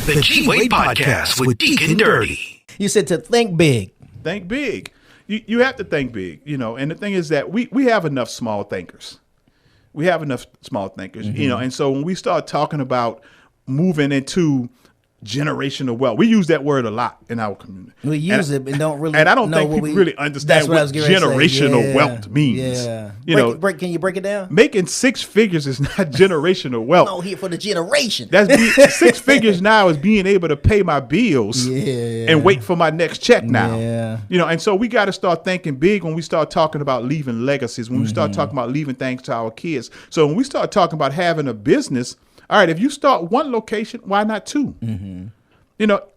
The G-Wade Podcast with Deacon Dirty. You said to think big. Think big. You have to think big, and the thing is that we have enough small thinkers. We have enough small thinkers, and so when we start talking about moving into generational wealth, we use that word a lot in our community. We use it and don't really. And I don't know think what people really understand what generational wealth means. Yeah. Can you break it down? Making six figures is not generational wealth. I'm here for the generation. Six figures now is being able to pay my bills and wait for my next check now. Yeah. And so we got to start thinking big when we start talking about leaving legacies, when we start talking about leaving things to our kids. So when we start talking about having a business, all right, if you start one location, why not two?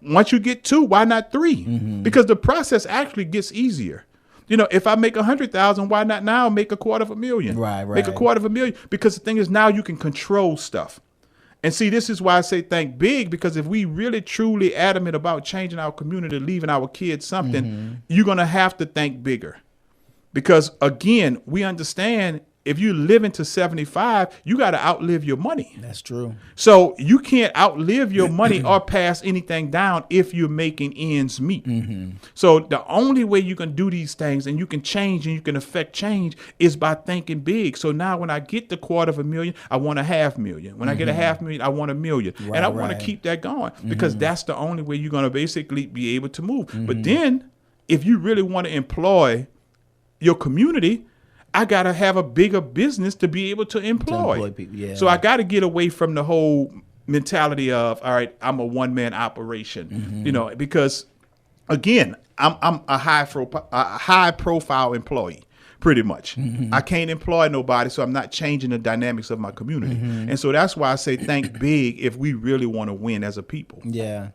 Once you get two, why not three? Because the process actually gets easier. If I make 100,000, why not now make $250,000? Right. Make $250,000 because the thing is now you can control stuff. And see, this is why I say think big, because if we really truly adamant about changing our community, leaving our kids something, you're going to have to think bigger. Because again, we understand if you live into 75, you got to outlive your money. That's true. So you can't outlive your money or pass anything down if you're making ends meet. So the only way you can do these things and you can change and you can affect change is by thinking big. So now when I get the $250,000, I want $500,000. When I get $500,000, I want $1 million. And I want to keep that going because that's the only way you're going to basically be able to move. But then if you really want to employ your community, I got to have a bigger business to be able to employ people. Yeah. So I got to get away from the whole mentality of, all right, I'm a one-man operation, because again, I'm a high profile employee pretty much. I can't employ nobody, so I'm not changing the dynamics of my community. And so that's why I say think big if we really want to win as a people. Yeah.